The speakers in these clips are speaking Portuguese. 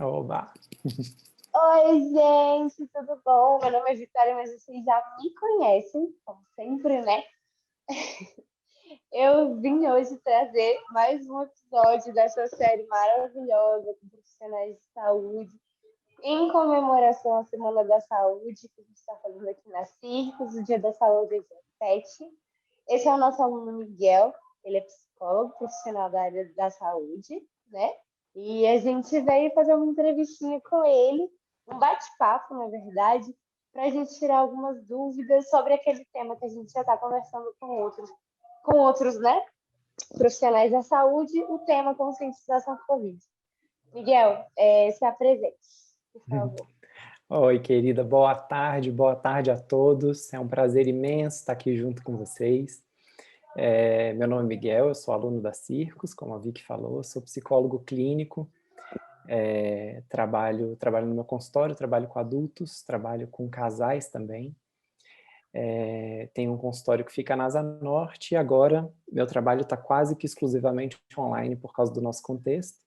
Oba! Oi, gente, tudo bom? Meu nome é Vitória, mas vocês já me conhecem, como sempre, né? Eu vim hoje trazer mais um episódio dessa série maravilhosa com profissionais de saúde, em comemoração à Semana da Saúde, que a gente está fazendo aqui na Circos, o Dia da Saúde é dia 7. Esse é o nosso aluno Miguel, ele é psicólogo profissional da área da saúde, né? E a gente veio fazer uma entrevistinha com ele, um bate-papo, na verdade, para a gente tirar algumas dúvidas sobre aquele tema que a gente já está conversando com outros, né? Profissionais da saúde, o tema conscientização Covid. Miguel, se apresente, por favor. Oi, querida, boa tarde a todos. É um prazer imenso estar aqui junto com vocês. Meu nome é Miguel, eu sou aluno da Circos, como a Vicky falou, sou psicólogo clínico, trabalho no meu consultório, trabalho com adultos, trabalho com casais também. Tenho um consultório que fica na Asa Norte e agora meu trabalho está quase que exclusivamente online por causa do nosso contexto.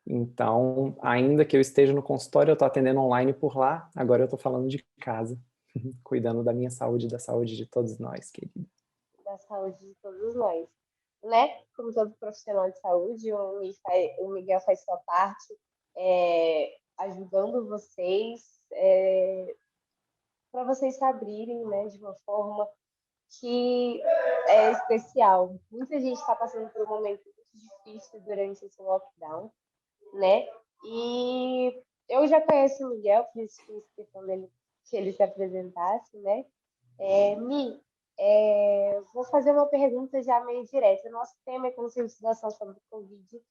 Então, ainda que eu esteja no consultório, eu estou atendendo online por lá, agora eu estou falando de casa, cuidando da minha saúde e da saúde de todos nós, querida. Da saúde de todos nós, né? Como todo profissional de saúde, o Miguel faz sua parte, ajudando vocês, para vocês se abrirem, né, de uma forma que é especial. Muita gente está passando por um momento muito difícil durante esse lockdown, né? E eu já conheço o Miguel, por isso fiz questão dele que ele se apresentasse, né? Mi, vou fazer uma pergunta já meio direta. Nosso tema é conscientização sobre o Covid.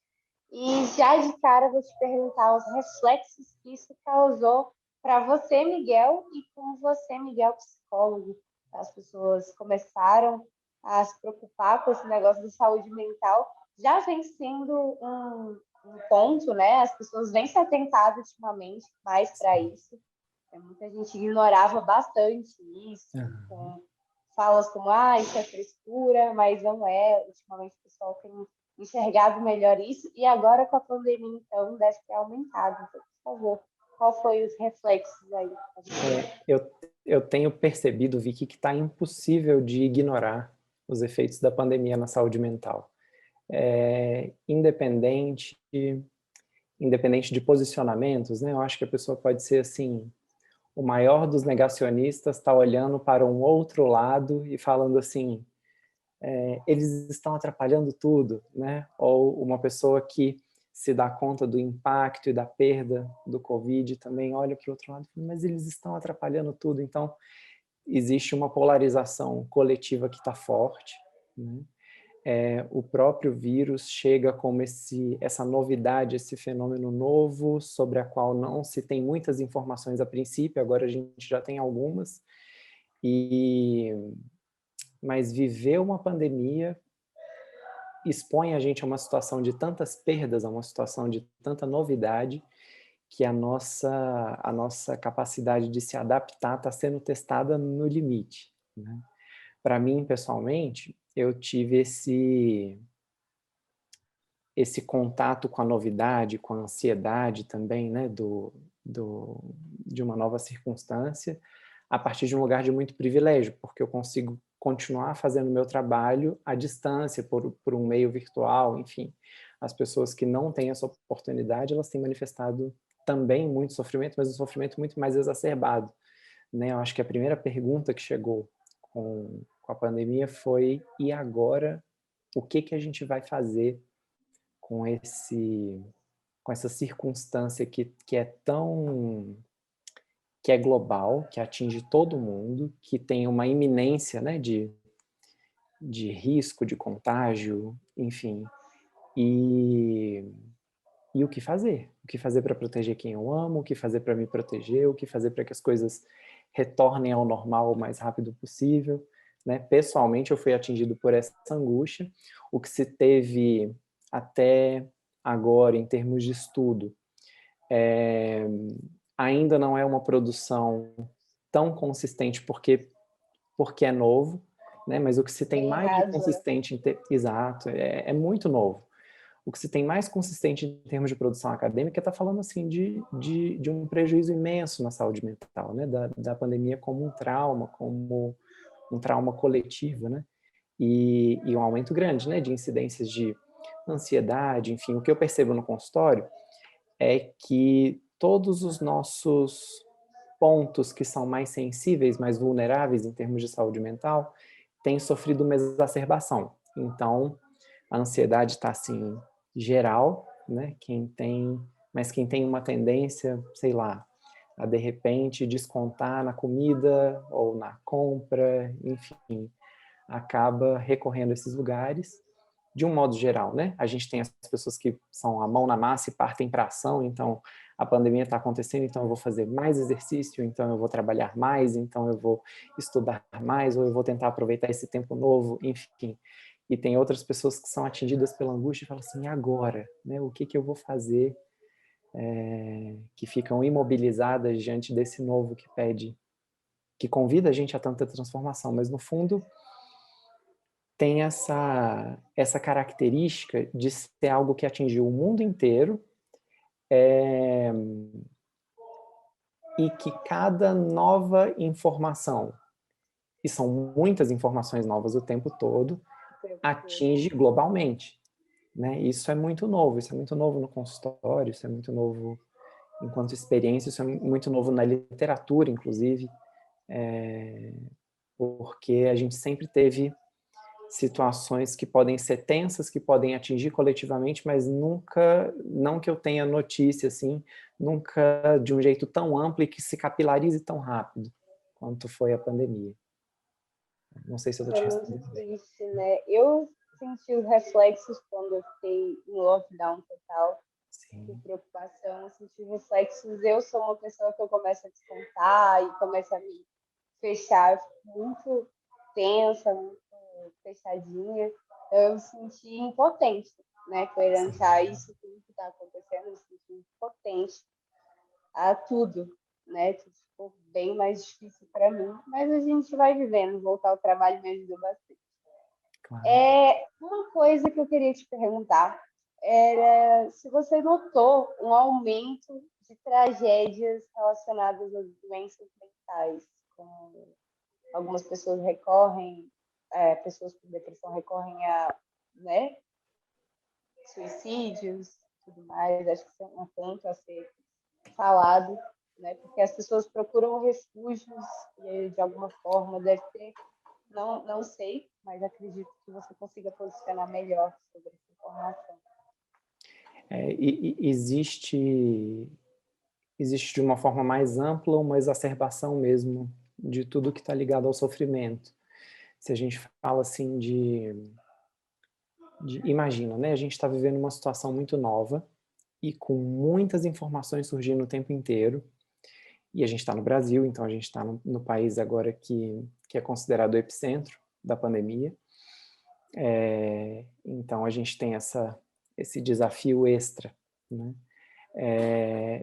E já de cara vou te perguntar os reflexos que isso causou para você, Miguel, e como você, Miguel, psicólogo. As pessoas começaram a se preocupar com esse negócio de saúde mental. Já vem sendo um ponto, né? As pessoas vêm se atentado ultimamente mais para isso. Muita gente ignorava bastante isso, Uhum. com falas como, isso é frescura, mas não é. Ultimamente o pessoal tem enxergado melhor isso, e agora com a pandemia, então, deve ter aumentado. Então, por favor, qual foi os reflexos aí? Eu tenho percebido, Vicky, que está impossível de ignorar os efeitos da pandemia na saúde mental. Independente de posicionamentos, né? Eu acho que a pessoa pode ser assim, o maior dos negacionistas está olhando para um outro lado e falando assim, eles estão atrapalhando tudo, né? Ou uma pessoa que se dá conta do impacto e da perda do Covid também olha para o outro lado e fala, mas eles estão atrapalhando tudo. Então, existe uma polarização coletiva que está forte, né? O próprio vírus chega como essa novidade, esse fenômeno novo, sobre a qual não se tem muitas informações a princípio, agora a gente já tem algumas, mas viver uma pandemia expõe a gente a uma situação de tantas perdas, a uma situação de tanta novidade, que a nossa capacidade de se adaptar está sendo testada no limite, né? Para mim, pessoalmente, eu tive esse contato com a novidade, com a ansiedade também, né, de uma nova circunstância, a partir de um lugar de muito privilégio, porque eu consigo continuar fazendo o meu trabalho à distância, por um meio virtual, enfim. As pessoas que não têm essa oportunidade, elas têm manifestado também muito sofrimento, mas um sofrimento muito mais exacerbado, né? Eu acho que a primeira pergunta que chegou com a pandemia foi, e agora, o que a gente vai fazer com essa circunstância que é que é global, que atinge todo mundo, que tem uma iminência, né, de risco, de contágio, enfim. E o que fazer? O que fazer para proteger quem eu amo? O que fazer para me proteger? O que fazer para que as coisas retornem ao normal o mais rápido possível? Né? Pessoalmente, eu fui atingido por essa angústia. O que se teve até agora, em termos de estudo, ainda não é uma produção tão consistente porque é novo, né? Mas o que se tem Bem mais de raso, né? consistente, exato, é muito novo. O que se tem mais consistente em termos de produção acadêmica está falando assim de um prejuízo imenso na saúde mental, né? Da pandemia como um trauma coletivo, né? E um aumento grande, né? De incidências de ansiedade, enfim. O que eu percebo no consultório é que todos os nossos pontos que são mais sensíveis, mais vulneráveis em termos de saúde mental, têm sofrido uma exacerbação. Então, a ansiedade está assim geral, né? Mas quem tem uma tendência, sei lá, a de repente descontar na comida ou na compra, enfim, acaba recorrendo a esses lugares de um modo geral, né? A gente tem as pessoas que são a mão na massa e partem para ação, então a pandemia está acontecendo, então eu vou fazer mais exercício, então eu vou trabalhar mais, então eu vou estudar mais, ou eu vou tentar aproveitar esse tempo novo, enfim. E tem outras pessoas que são atingidas pela angústia e falam assim, e agora? Né? O que eu vou fazer? Que ficam imobilizadas diante desse novo que pede, que convida a gente a tanta transformação, mas no fundo tem essa característica de ser algo que atingiu o mundo inteiro, e que cada nova informação, e são muitas informações novas o tempo todo, atinge globalmente. Né? Isso é muito novo no consultório, isso é muito novo enquanto experiência, isso é muito novo na literatura, inclusive, porque a gente sempre teve situações que podem ser tensas, que podem atingir coletivamente, mas nunca, não que eu tenha notícia, assim, nunca de um jeito tão amplo e que se capilarize tão rápido quanto foi a pandemia. Não sei se eu estou É te muito respondendo bem. triste, né? Eu senti os reflexos quando eu fiquei em lockdown total, de Sim, preocupação, eu senti reflexos. Eu sou uma pessoa que eu começo a descontar e começo a me fechar, eu fico muito tensa, muito fechadinha. Eu me senti impotente, né? Perante a sim. isso tudo que está acontecendo, eu me senti impotente a tudo, né? Tudo ficou bem mais difícil para mim, mas a gente vai vivendo. Voltar ao trabalho me ajudou bastante. Claro. Uma coisa que eu queria te perguntar era se você notou um aumento de tragédias relacionadas às doenças mentais, como algumas pessoas pessoas com depressão recorrem a, né, suicídios, tudo mais. Acho que isso é um ponto a ser falado, né? Porque as pessoas procuram refúgios e de alguma forma deve ter, não sei, mas acredito que você consiga posicionar melhor sobre essa informação. Existe de uma forma mais ampla uma exacerbação mesmo de tudo que está ligado ao sofrimento. Se a gente fala assim imagina, né? A gente está vivendo uma situação muito nova e com muitas informações surgindo o tempo inteiro. E a gente está no Brasil, então a gente está no país agora que é considerado o epicentro da pandemia. Então a gente tem esse desafio extra, né?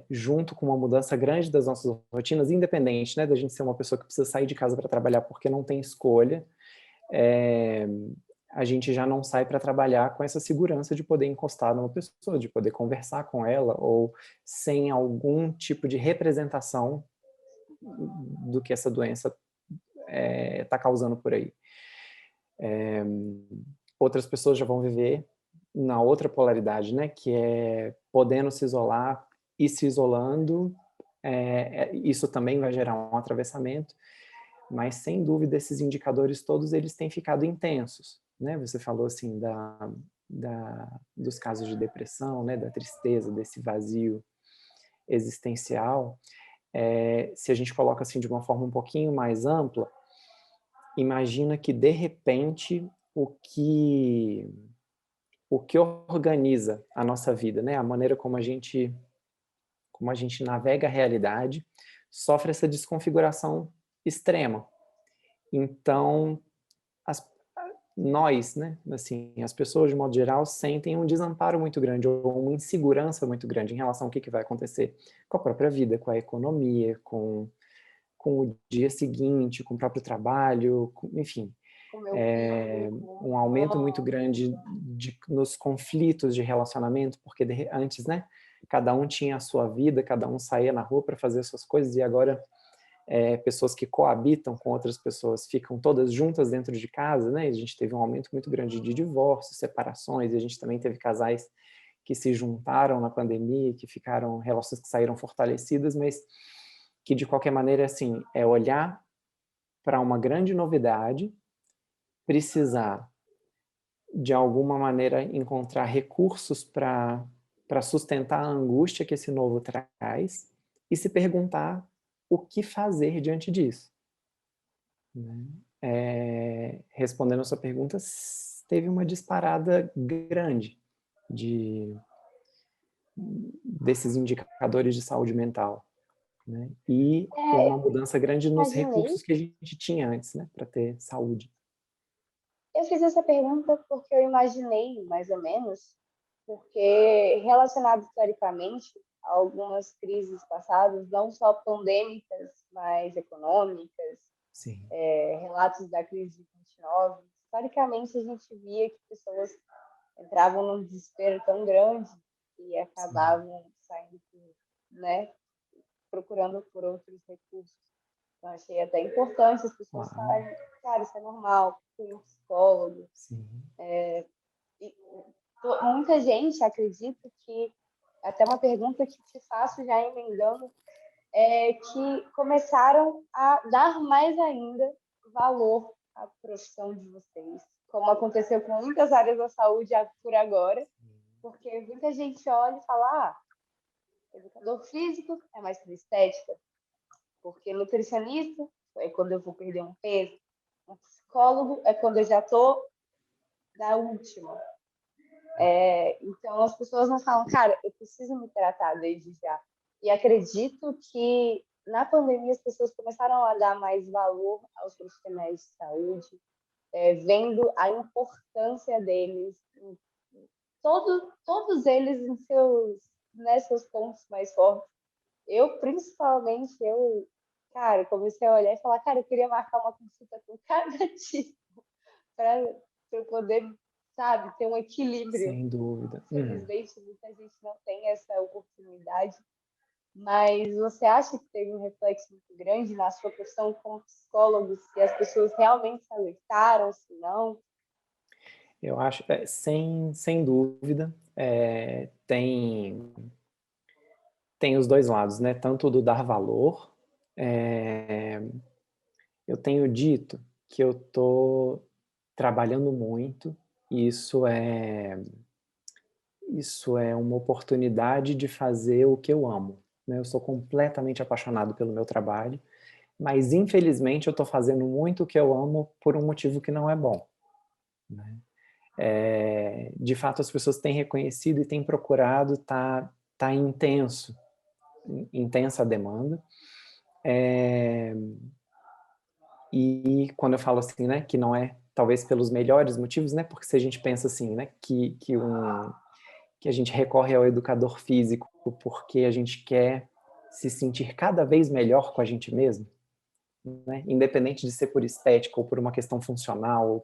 Junto com uma mudança grande das nossas rotinas, independente, né, da gente ser uma pessoa que precisa sair de casa para trabalhar porque não tem escolha, a gente já não sai para trabalhar com essa segurança de poder encostar numa pessoa, de poder conversar com ela, ou sem algum tipo de representação do que essa doença está causando por aí. Outras pessoas já vão viver na outra polaridade, né, que é podendo se isolar e se isolando, isso também vai gerar um atravessamento, mas sem dúvida esses indicadores todos eles têm ficado intensos, né? Você falou assim dos casos de depressão, né, da tristeza, desse vazio existencial. Se a gente coloca assim de uma forma um pouquinho mais ampla, imagina que de repente o que organiza a nossa vida, né? A maneira como a gente navega a realidade sofre essa desconfiguração extrema. Então, as, nós, né, assim, as pessoas de modo geral sentem um desamparo muito grande ou uma insegurança muito grande em relação ao que vai acontecer com a própria vida, com a economia, com o dia seguinte, com o próprio trabalho, enfim. com meu filho, um com aumento muito irmão. grande nos conflitos de relacionamento, porque antes, né, cada um tinha a sua vida, cada um saía na rua para fazer suas coisas, e agora pessoas que coabitam com outras pessoas ficam todas juntas dentro de casa, né? E a gente teve um aumento muito grande de divórcios, separações, e a gente também teve casais que se juntaram na pandemia, que ficaram, relações que saíram fortalecidas, mas que de qualquer maneira, assim, é olhar para uma grande novidade, precisar de alguma maneira encontrar recursos para sustentar a angústia que esse novo traz e se perguntar o que fazer diante disso. Né? Respondendo a sua pergunta, teve uma disparada grande desses indicadores de saúde mental. Né? E uma mudança grande nos Imaginei. recursos que a gente tinha antes, né, para ter saúde. Eu fiz essa pergunta porque eu imaginei, mais ou menos, porque relacionado historicamente a algumas crises passadas, não só pandêmicas, mas econômicas, Sim. Relatos da crise de 29, historicamente a gente via que pessoas entravam num desespero tão grande e acabavam saindo, né, procurando por outros recursos. Então, achei até importante as pessoas falarem, cara, isso é normal, tem um psicólogo. Sim. E muita gente acredita que, até uma pergunta que te faço já emendando, é que começaram a dar mais ainda valor à profissão de vocês, como aconteceu com muitas áreas da saúde por agora, porque muita gente olha e fala, educador físico é mais para estética, porque nutricionista é quando eu vou perder um peso, um psicólogo é quando eu já estou na última. Então as pessoas não falam, cara, eu preciso me tratar desde já. E acredito que na pandemia as pessoas começaram a dar mais valor aos profissionais de saúde, vendo a importância deles, todos eles em seus pontos mais fortes. Eu, principalmente, cara, comecei a olhar e falar, cara, eu queria marcar uma consulta com cada tipo para eu poder, sabe, ter um equilíbrio. Sem dúvida. Infelizmente, muita gente não tem essa oportunidade, mas você acha que teve um reflexo muito grande na sua profissão como psicólogo, se as pessoas realmente se alertaram, se não? Eu acho, sem dúvida, tem os dois lados, né? Tanto do dar valor. Eu tenho dito que eu estou trabalhando muito, e isso é uma oportunidade de fazer o que eu amo. Né? Eu sou completamente apaixonado pelo meu trabalho, mas infelizmente eu estou fazendo muito o que eu amo por um motivo que não é bom. Né? De fato, as pessoas têm reconhecido e têm procurado, tá intensa a demanda. E quando eu falo assim, né, que não é talvez pelos melhores motivos, né, porque se a gente pensa assim, né, que a gente recorre ao educador físico porque a gente quer se sentir cada vez melhor com a gente mesmo, né, independente de ser por estética ou por uma questão funcional ou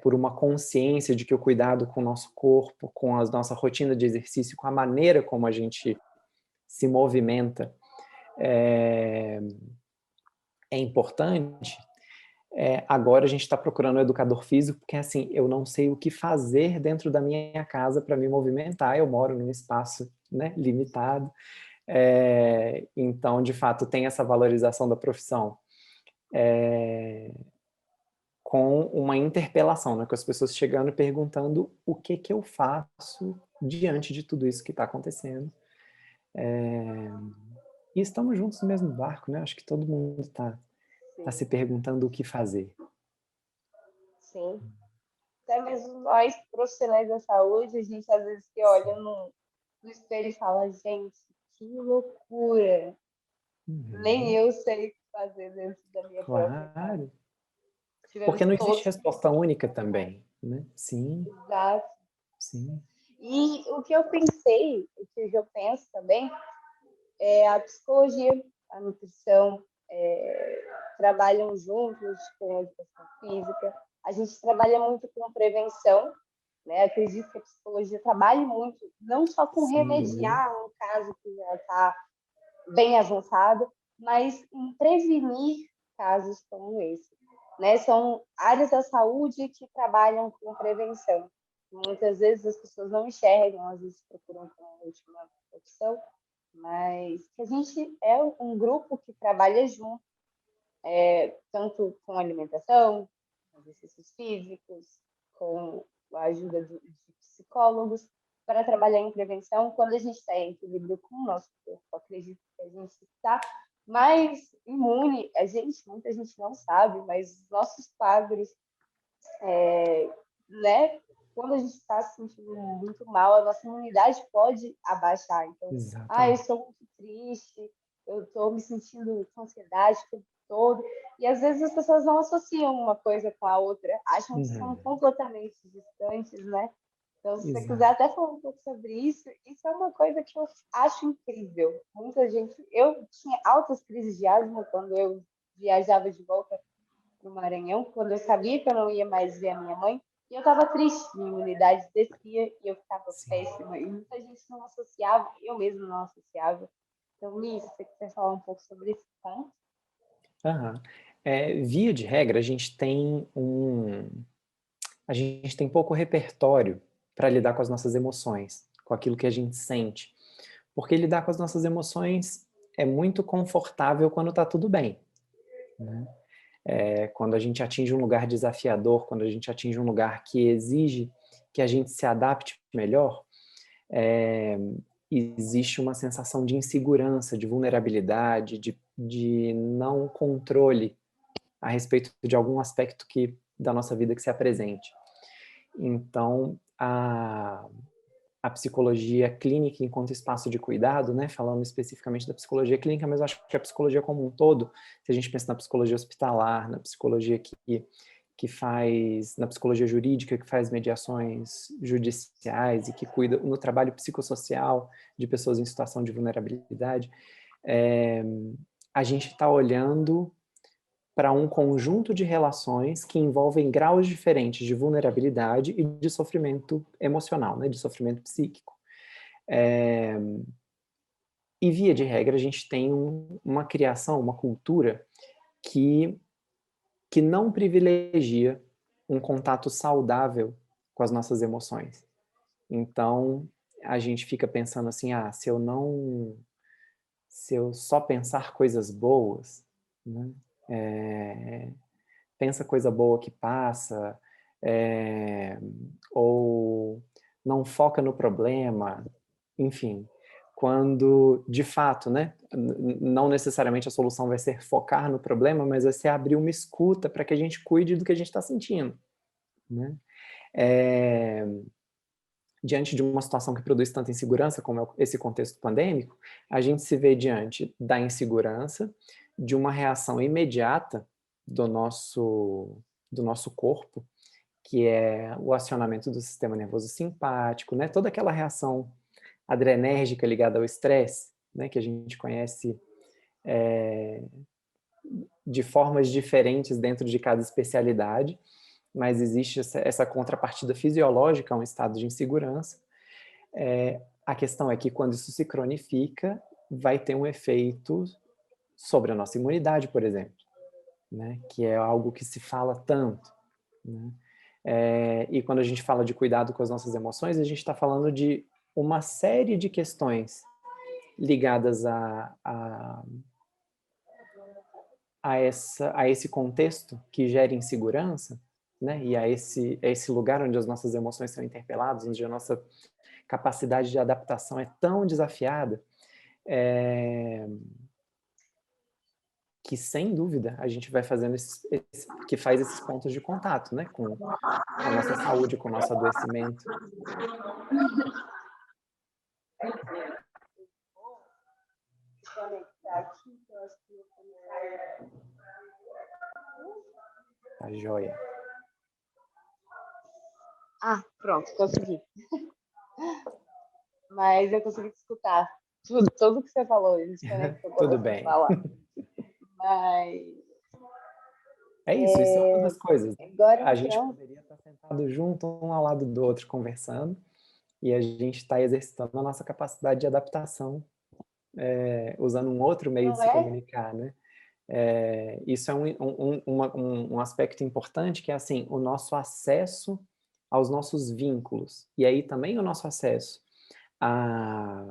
por uma consciência de que o cuidado com o nosso corpo, com a nossa rotina de exercício, com a maneira como a gente se movimenta é importante. Agora a gente está procurando um educador físico porque assim, eu não sei o que fazer dentro da minha casa para me movimentar, eu moro num espaço, né, limitado, então de fato tem essa valorização da profissão com uma interpelação, né, com as pessoas chegando e perguntando o que eu faço diante de tudo isso que está acontecendo. E estamos juntos no mesmo barco, né? Acho que todo mundo está se perguntando o que fazer. Sim. Até mesmo nós, profissionais da saúde, a gente às vezes se olha no espelho e fala, gente, que loucura. Nem eu sei o que fazer dentro da minha própria casa. Claro. Porque Tivemos não existe todos. resposta única também, né? Sim, Exato. sim. E o que eu pensei, o que eu penso também, é a psicologia, a nutrição, trabalham juntos com a educação física. A gente trabalha muito com prevenção, né? Acredito que a psicologia trabalhe muito, não só com remediar um caso que já está bem avançado, mas em prevenir casos como esse. Né? São áreas da saúde que trabalham com prevenção. Muitas vezes as pessoas não enxergam, às vezes procuram como última opção, mas a gente é um grupo que trabalha junto, tanto com alimentação, com exercícios físicos, com a ajuda de psicólogos, para trabalhar em prevenção. Quando a gente está em equilíbrio com o nosso corpo, acredito que a gente está mais imune. Muita gente não sabe, mas os nossos quadros, né? Quando a gente está se sentindo muito mal, a nossa imunidade pode abaixar. Então, eu sou muito triste, eu estou me sentindo com ansiedade o tempo todo. E às vezes as pessoas não associam uma coisa com a outra, acham que são completamente distantes, né? Então, se você quiser até falar um pouco sobre isso, isso é uma coisa que eu acho incrível. Muita gente... Eu tinha altas crises de asma quando eu viajava de volta para o Maranhão, quando eu sabia que eu não ia mais ver a minha mãe, e eu estava triste, minha imunidade descia e eu ficava péssima. E muita gente não associava, eu mesma não associava. Então, Miss, você quer falar um pouco sobre esse ponto? Via de regra, a gente tem pouco repertório para lidar com as nossas emoções, com aquilo que a gente sente. Porque lidar com as nossas emoções é muito confortável quando está tudo bem, né? Quando a gente atinge um lugar desafiador, quando a gente atinge um lugar que exige que a gente se adapte melhor, existe uma sensação de insegurança, de vulnerabilidade, de não controle a respeito de algum aspecto da nossa vida que se apresente. Então, a psicologia clínica enquanto espaço de cuidado, né, falando especificamente da psicologia clínica, mas eu acho que a psicologia como um todo, se a gente pensa na psicologia hospitalar, na psicologia na psicologia jurídica, que faz mediações judiciais e que cuida no trabalho psicossocial de pessoas em situação de vulnerabilidade, a gente está olhando para um conjunto de relações que envolvem graus diferentes de vulnerabilidade e de sofrimento emocional, né, de sofrimento psíquico. E, via de regra, a gente tem uma criação, uma cultura que não privilegia um contato saudável com as nossas emoções. Então, a gente fica pensando assim, se eu só pensar coisas boas, né, pensa coisa boa que passa, ou não foca no problema, enfim, quando, de fato, né, não necessariamente a solução vai ser focar no problema, mas vai ser abrir uma escuta para que a gente cuide do que a gente está sentindo, né? Diante de uma situação que produz tanta insegurança, como é esse contexto pandêmico, a gente se vê diante da insegurança, de uma reação imediata do nosso corpo, que é o acionamento do sistema nervoso simpático, né? Toda aquela reação adrenérgica ligada ao estresse, né? Que a gente conhece de formas diferentes dentro de cada especialidade, mas existe essa contrapartida fisiológica a um estado de insegurança. A questão é que quando isso se cronifica, vai ter um efeito sobre a nossa imunidade, por exemplo, né? Que é algo que se fala tanto, né? E quando a gente fala de cuidado com as nossas emoções, a gente está falando de uma série de questões ligadas a esse contexto que gera insegurança, né? E a esse lugar onde as nossas emoções são interpeladas, onde a nossa capacidade de adaptação é tão desafiada, que, sem dúvida, a gente vai fazendo que faz esses pontos de contato, né? Com a nossa saúde, com o nosso adoecimento. Tá joia. Pronto, consegui. Mas eu consegui te escutar tudo que você falou. Tudo bem. Falar. Mas isso é uma das coisas. agora, A gente então, poderia estar sentado junto, um ao lado do outro, conversando, e a gente está exercitando a nossa capacidade de adaptação, usando um outro meio de não se é? comunicar, né? Isso é um aspecto importante, que é assim, o nosso acesso aos nossos vínculos, e aí também o nosso acesso a,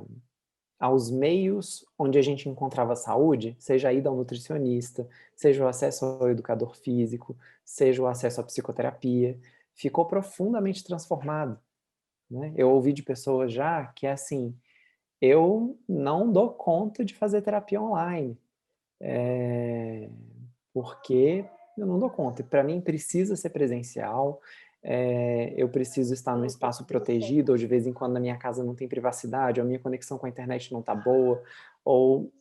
aos meios onde a gente encontrava saúde, seja a ida ao nutricionista, seja o acesso ao educador físico, seja o acesso à psicoterapia, ficou profundamente transformado, né? Eu ouvi de pessoas já que é assim, eu não dou conta de fazer terapia online, porque eu não dou conta. Para mim precisa ser presencial, eu preciso estar num Sim, espaço precisa ser. protegido, ou de vez em quando na minha casa não tem privacidade, ou a minha conexão com a internet não está boa, ou,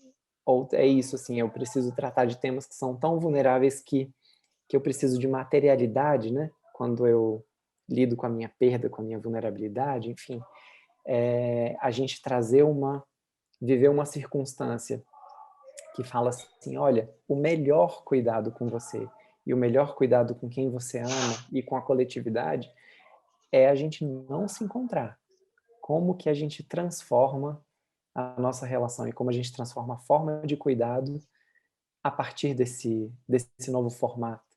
ou é isso, assim, eu preciso tratar de temas que são tão vulneráveis que eu preciso de materialidade, né? Quando eu lido com a minha perda, com a minha vulnerabilidade, enfim, a gente viver uma circunstância que fala assim, olha, o melhor cuidado com você e o melhor cuidado com quem você ama e com a coletividade é a gente não se encontrar. Como que a gente transforma a nossa relação e como a gente transforma a forma de cuidado a partir desse novo formato,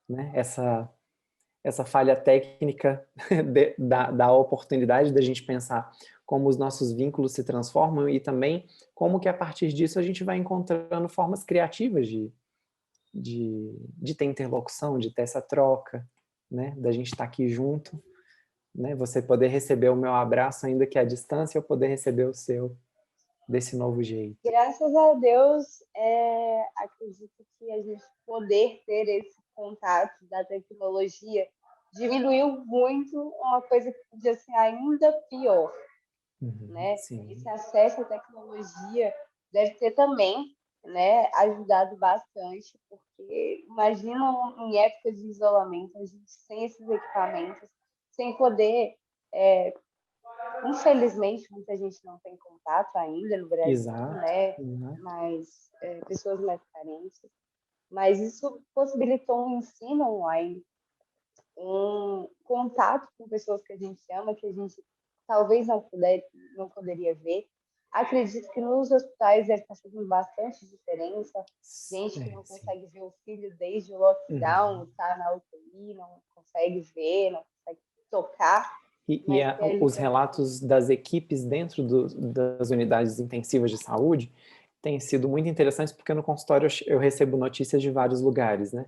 né? Essa falha técnica dá a oportunidade da gente pensar como os nossos vínculos se transformam e também como que a partir disso a gente vai encontrando formas criativas de ter interlocução, de ter essa troca, né? Da gente estar aqui junto, né? Você poder receber o meu abraço ainda que à distância, eu poder receber o seu desse novo jeito. Graças a Deus, acredito que a gente poder ter esse contato da tecnologia diminuiu muito uma coisa que podia ser ainda pior, né? Sim, Esse acesso à tecnologia deve ter também, né, ajudado bastante, porque imagina em época de isolamento, a gente sem esses equipamentos, sem poder, infelizmente, muita gente não tem contato ainda no Brasil, exato, né? exato. Mas pessoas mais carentes. Mas isso possibilitou um ensino online, um contato com pessoas que a gente ama, que a gente talvez não poderia ver. Acredito que nos hospitais deve estar fazendo bastante diferença. Gente que não Sim. consegue ver o filho desde o lockdown, Uhum. está na UTI, não consegue ver, não consegue tocar, mas ter ali Os para relatos das equipes dentro das unidades intensivas de saúde têm sido muito interessantes, porque no consultório eu recebo notícias de vários lugares, né?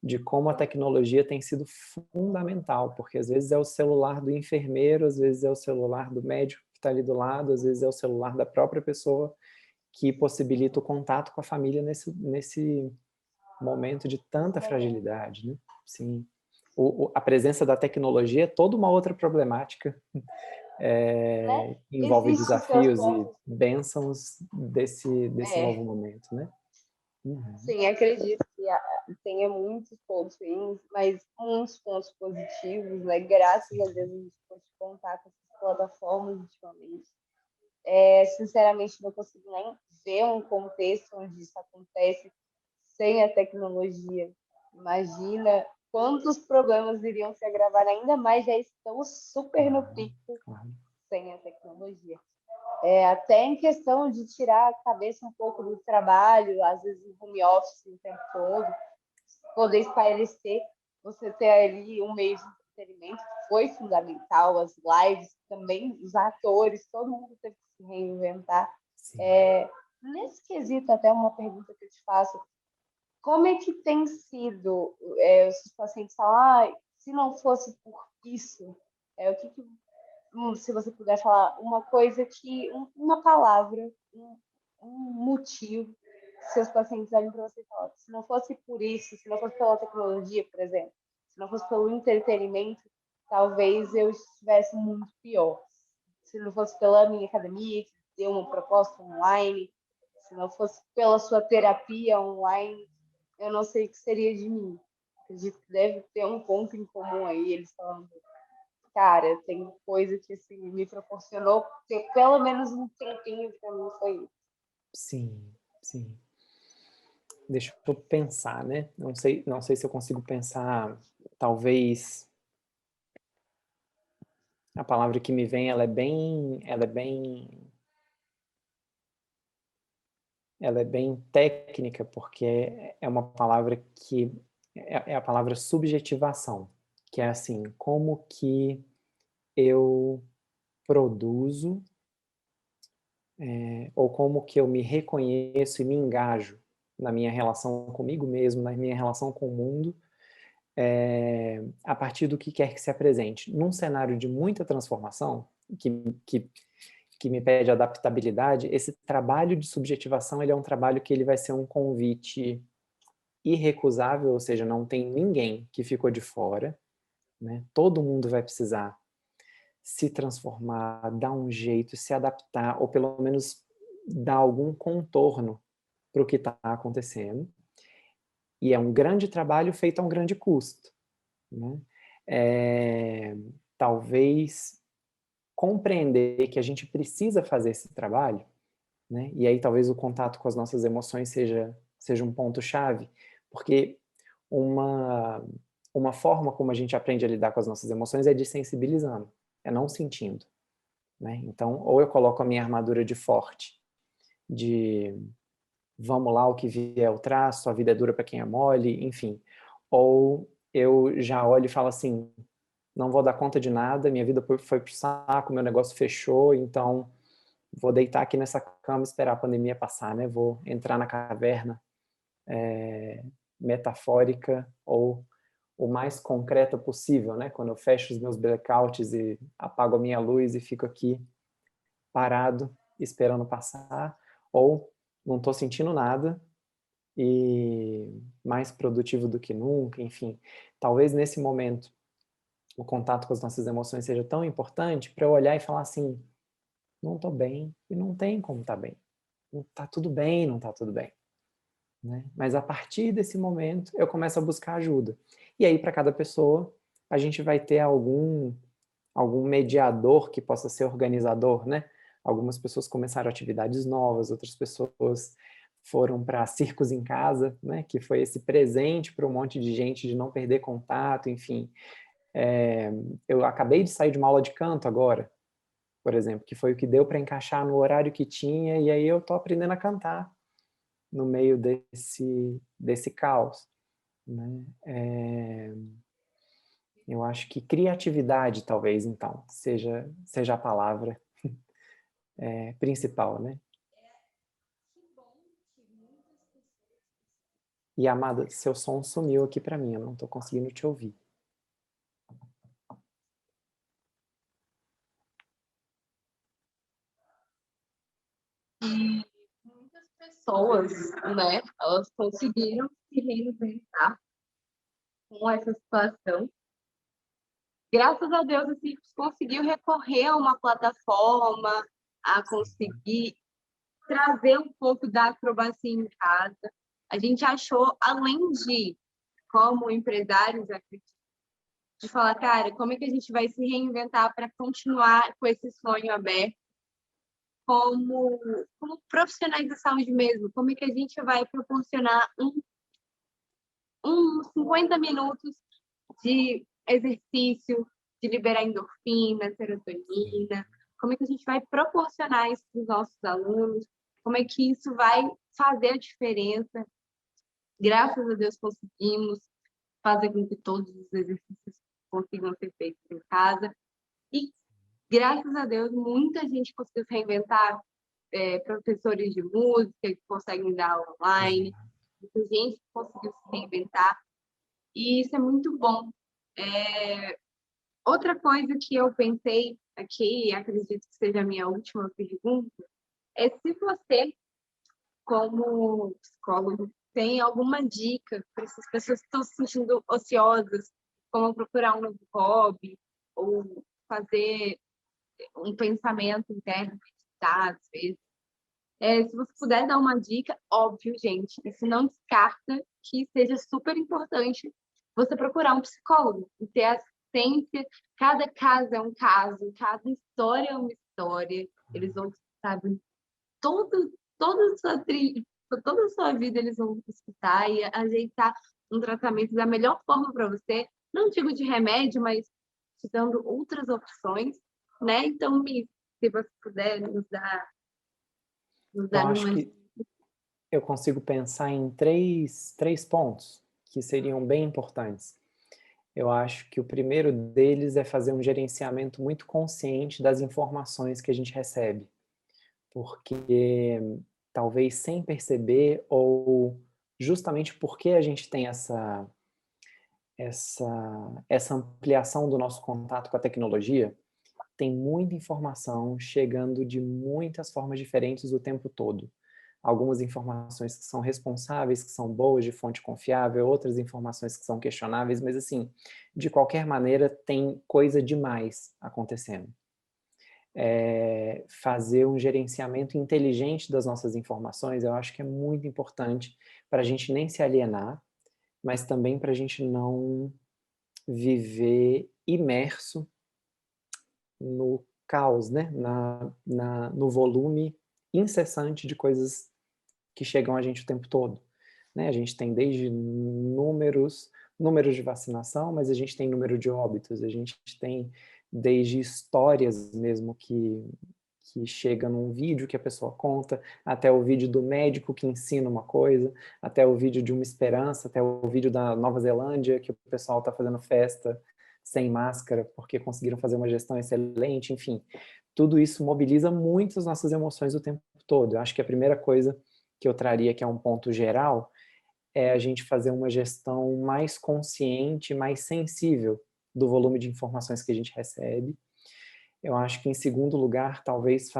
De como a tecnologia tem sido fundamental, porque às vezes é o celular do enfermeiro, às vezes é o celular do médico que está ali do lado, às vezes é o celular da própria pessoa que possibilita o contato com a família nesse momento de tanta momento. fragilidade, né? Sim. A presença da tecnologia é toda uma outra problemática, Né? que envolve Existem seus desafios e pontos. bênçãos desse novo É, momento, né? Uhum. sim, acredito que tenha muitos pontos ruins, mas muitos pontos positivos, né? Graças a Deus a gente pode contar com essas plataformas ultimamente. Sinceramente, não consigo nem ver um contexto onde isso acontece sem a tecnologia. Imagina quantos problemas iriam se agravar, ainda mais já estamos super no Claro, pico claro. sem a tecnologia. Até em questão de tirar a cabeça um pouco do trabalho, às vezes em home office o tempo todo, poder espairecer, você ter ali um meio de entretenimento foi fundamental, as lives também, os atores, todo mundo teve que se reinventar. Sim. Nesse quesito, até uma pergunta que eu te faço, como é que tem sido, os pacientes falam, se não fosse por isso, o que se você puder falar uma coisa uma palavra, um motivo que seus pacientes olhem para você e falam, se não fosse por isso, se não fosse pela tecnologia, por exemplo, se não fosse pelo entretenimento, talvez eu estivesse muito pior. Se não fosse pela minha academia, que deu uma proposta online, se não fosse pela sua terapia online, eu não sei o que seria de mim. Acredito que deve ter um ponto em comum aí, eles falando, cara, tem coisa que assim, me proporcionou ter pelo menos um tempinho para mim foi isso. Sim, sim. deixa eu pensar, né? Não sei se eu consigo pensar, talvez a palavra que me vem, ela é bem técnica, porque é uma palavra que é a palavra subjetivação, que é assim, como que eu produzo, ou como que eu me reconheço e me engajo na minha relação comigo mesmo, na minha relação com o mundo, a partir do que quer que se apresente. Num cenário de muita transformação, que, que me pede adaptabilidade, esse trabalho de subjetivação, ele é um trabalho que ele vai ser um convite irrecusável, ou seja, não tem ninguém que ficou de fora, né? Todo mundo vai precisar se transformar, dar um jeito, se adaptar, ou pelo menos dar algum contorno para o que está acontecendo. E é um grande trabalho feito a um grande custo, né? Talvez compreender que a gente precisa fazer esse trabalho, né? E aí talvez o contato com as nossas emoções seja um ponto-chave, porque uma, uma forma como a gente aprende a lidar com as nossas emoções é desensibilizando, é não sentindo, né? Então, ou eu coloco a minha armadura de forte, de vamos lá, o que vier eu traço, a vida é dura para quem é mole, enfim. Ou eu já olho e falo assim, não vou dar conta de nada, minha vida foi pro saco, meu negócio fechou, então vou deitar aqui nessa cama e esperar a pandemia passar, né? Vou entrar na caverna metafórica ou o mais concreta possível, né? Quando eu fecho os meus blackouts e apago a minha luz e fico aqui parado, esperando passar, ou não estou sentindo nada e mais produtivo do que nunca, enfim. Talvez nesse momento o contato com as nossas emoções seja tão importante para eu olhar e falar assim, não estou bem e não tem como estar bem. Não está tudo bem, não está tudo bem. Né? Mas a partir desse momento eu começo a buscar ajuda. E aí para cada pessoa a gente vai ter algum mediador que possa ser organizador, né? Algumas pessoas começaram atividades novas, outras pessoas foram para circos em casa, né? Que foi esse presente para um monte de gente de não perder contato, enfim. Eu acabei de sair de uma aula de canto agora, por exemplo, que foi o que deu para encaixar no horário que tinha, e aí eu estou aprendendo a cantar no meio desse caos, né? Eu acho que criatividade, talvez, então, seja a palavra principal, né? E, amada, seu som sumiu aqui para mim, eu não estou conseguindo te ouvir. E muitas pessoas, né, elas conseguiram se reinventar com essa situação. Graças a Deus, assim, conseguiu recorrer a uma plataforma, a conseguir trazer um pouco da acrobacia em casa. A gente achou, além de, como empresários, acredito, de falar, cara, como é que a gente vai se reinventar para continuar com esse sonho aberto? Como profissionais da saúde mesmo, como é que a gente vai proporcionar uns 50 minutos de exercício, de liberar endorfina, serotonina, como é que a gente vai proporcionar isso para os nossos alunos, como é que isso vai fazer a diferença. Graças a Deus conseguimos fazer com que todos os exercícios consigam ser feitos em casa e, graças a Deus, muita gente conseguiu se reinventar, professores de música que conseguem dar online, muita gente que conseguiu se reinventar, e isso é muito bom. Outra coisa que eu pensei aqui, e acredito que seja a minha última pergunta, é se você, como psicólogo, tem alguma dica para essas pessoas que estão se sentindo ociosas, como procurar um novo hobby, ou fazer um pensamento interno, meditar, às vezes. Se você puder dar uma dica, óbvio, gente, isso não descarta que seja super importante você procurar um psicólogo e ter assistência. Cada caso é um caso, cada história é uma história. Eles vão, sabe, toda a sua toda a sua vida eles vão escutar e ajeitar um tratamento da melhor forma para você. Não digo de remédio, mas te dando outras opções, né? Então, se você puder nos Eu dar acho uma... que eu consigo pensar em três pontos que seriam bem importantes. Eu acho que o primeiro deles é fazer um gerenciamento muito consciente das informações que a gente recebe, porque talvez sem perceber ou justamente porque a gente tem essa ampliação do nosso contato com a tecnologia, tem muita informação chegando de muitas formas diferentes o tempo todo. Algumas informações que são responsáveis, que são boas, de fonte confiável, outras informações que são questionáveis, mas assim, de qualquer maneira, tem coisa demais acontecendo. Fazer um gerenciamento inteligente das nossas informações, eu acho que é muito importante para a gente nem se alienar, mas também para a gente não viver imerso no caos, né? No volume incessante de coisas que chegam a gente o tempo todo. Né? A gente tem desde números de vacinação, mas a gente tem número de óbitos, a gente tem desde histórias mesmo que chega num vídeo que a pessoa conta, até o vídeo do médico que ensina uma coisa, até o vídeo de uma esperança, até o vídeo da Nova Zelândia, que o pessoal está fazendo festa sem máscara, porque conseguiram fazer uma gestão excelente, enfim. Tudo isso mobiliza muito as nossas emoções o tempo todo. Eu acho que a primeira coisa que eu traria, que é um ponto geral, é a gente fazer uma gestão mais consciente, mais sensível do volume de informações que a gente recebe. Eu acho que, em segundo lugar, talvez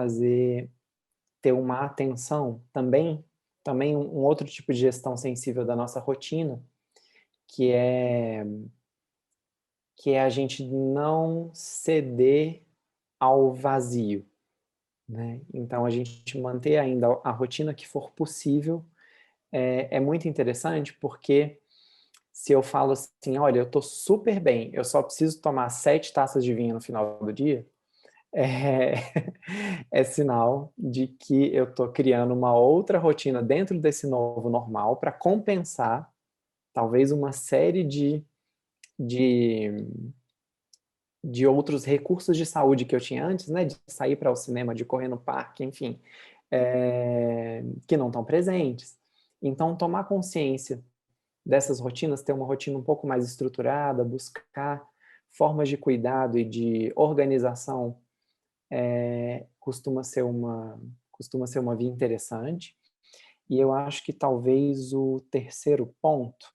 ter uma atenção também um outro tipo de gestão sensível da nossa rotina, que é a gente não ceder ao vazio, né? Então, a gente manter ainda a rotina que for possível é muito interessante, porque se eu falo assim, olha, eu estou super bem, eu só preciso tomar 7 taças de vinho no final do dia, é, é sinal de que eu estou criando uma outra rotina dentro desse novo normal para compensar talvez uma série de, de outros recursos de saúde que eu tinha antes, né, de sair para o cinema, de correr no parque, enfim, que não estão presentes. Então, tomar consciência dessas rotinas, ter uma rotina um pouco mais estruturada, buscar formas de cuidado e de organização costuma ser uma via interessante. E eu acho que talvez o terceiro ponto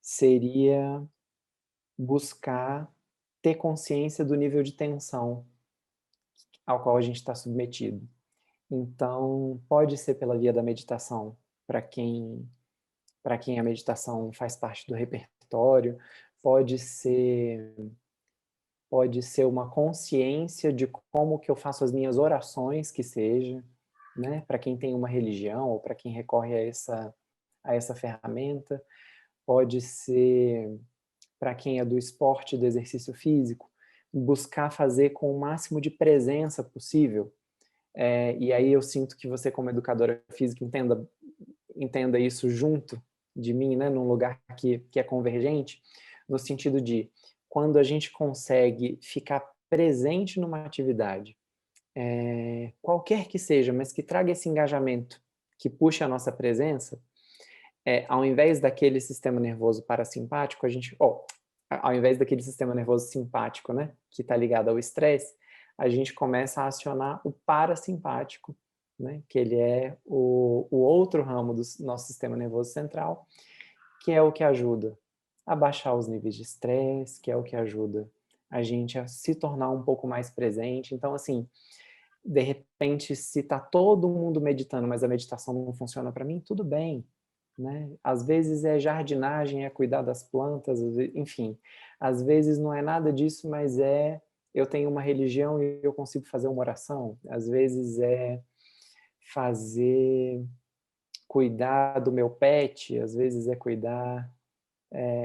seria buscar ter consciência do nível de tensão ao qual a gente está submetido. Então, pode ser pela via da meditação, para quem a meditação faz parte do repertório, pode ser uma consciência de como que eu faço as minhas orações, que seja, né? Para quem tem uma religião ou para quem recorre a essa ferramenta, pode ser para quem é do esporte, do exercício físico, buscar fazer com o máximo de presença possível. E aí eu sinto que você, como educadora física, entenda isso junto de mim, né, num lugar que é convergente, no sentido de quando a gente consegue ficar presente numa atividade, qualquer que seja, mas que traga esse engajamento, que puxe a nossa presença, ao invés daquele sistema nervoso parasimpático, ao invés daquele sistema nervoso simpático, né, que está ligado ao estresse, a gente começa a acionar o parasimpático, né, que ele é o outro ramo do nosso sistema nervoso central, que é o que ajuda a baixar os níveis de estresse, que é o que ajuda a gente a se tornar um pouco mais presente. Então, assim, de repente, se está todo mundo meditando, mas a meditação não funciona para mim, tudo bem, né? Às vezes é jardinagem, é cuidar das plantas, enfim. Às vezes não é nada disso, mas eu tenho uma religião e eu consigo fazer uma oração. Às vezes é cuidar do meu pet, às vezes é cuidar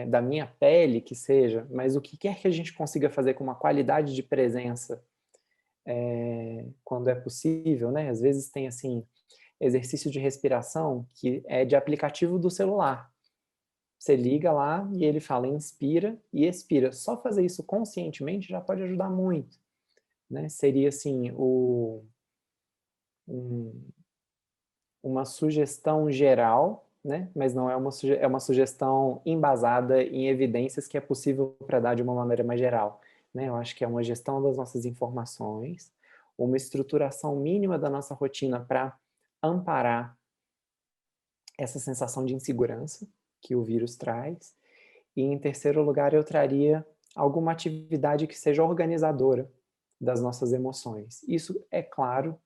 da minha pele, que seja, mas o que quer que a gente consiga fazer com uma qualidade de presença quando é possível, né? Às vezes tem assim, exercício de respiração que é de aplicativo do celular. Você liga lá e ele fala inspira e expira. Só fazer isso conscientemente já pode ajudar muito, né? Seria assim uma sugestão geral, né? Mas não é é uma sugestão embasada em evidências que é possível para dar de uma maneira mais geral, né? Eu acho que é uma gestão das nossas informações, uma estruturação mínima da nossa rotina para amparar essa sensação de insegurança que o vírus traz. E em terceiro lugar, eu traria alguma atividade que seja organizadora das nossas emoções. Isso, é claro,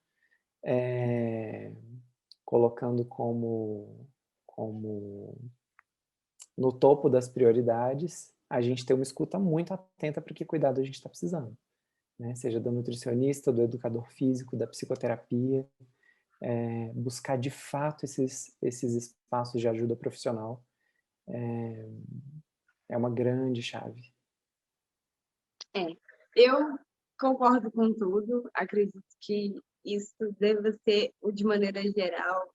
colocando como no topo das prioridades, a gente ter uma escuta muito atenta para que cuidado a gente está precisando, né? Seja do nutricionista, do educador físico, da psicoterapia, buscar de fato esses espaços de ajuda profissional é uma grande chave. Eu concordo com tudo, acredito que isso deve ser, de maneira geral,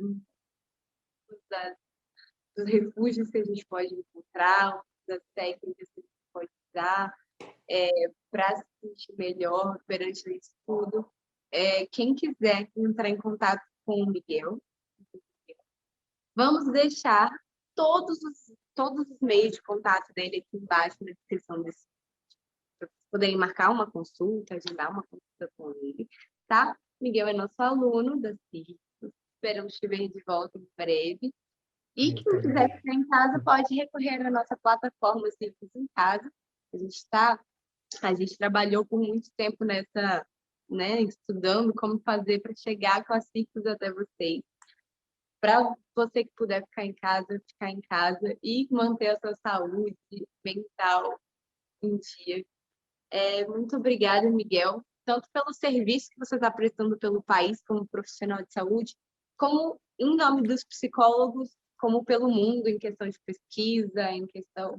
um dos refúgios que a gente pode encontrar, das técnicas que a gente pode usar para se sentir melhor perante isso tudo. Quem quiser entrar em contato com o Miguel, vamos deixar todos os meios de contato dele aqui embaixo na descrição desse vídeo, para vocês poderem marcar uma consulta, agendar uma consulta com ele, tá? Miguel é nosso aluno da CIRS, esperamos te ver de volta em breve. E quem quiser ficar em casa pode recorrer à nossa plataforma Simples em Casa. A gente trabalhou por muito tempo nessa, né, estudando como fazer para chegar com as Simples até vocês. Para você que puder ficar em casa e manter a sua saúde mental em dia. Muito obrigada, Miguel, tanto pelo serviço que você está prestando pelo país como profissional de saúde, como em nome dos psicólogos, como pelo mundo, em questão de pesquisa, em questão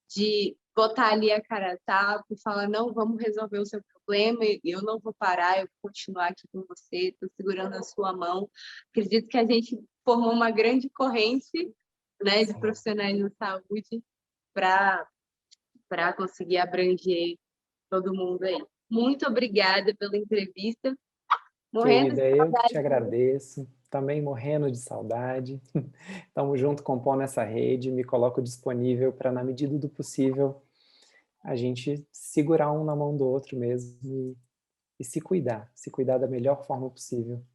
de botar ali a cara a tapa e falar, não, vamos resolver o seu problema, e eu não vou parar, eu vou continuar aqui com você, estou segurando a sua mão. Acredito que a gente formou uma grande corrente, né, de profissionais de saúde para conseguir abranger todo mundo aí. Muito obrigada pela entrevista. Morrendo Querida, eu que te agradeço. Também morrendo de saudade. Estamos juntos compondo essa rede. Me coloco disponível para, na medida do possível, a gente segurar um na mão do outro mesmo e se cuidar da melhor forma possível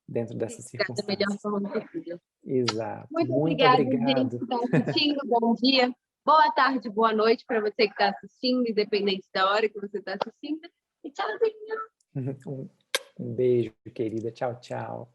dentro dessas circunstâncias. Da melhor forma possível. Exato. Muito obrigada, gente, que está assistindo. Bom dia, boa tarde, boa noite para você que está assistindo, independente da hora que você está assistindo. E tchauzinho. Um beijo, querida. Tchau, tchau.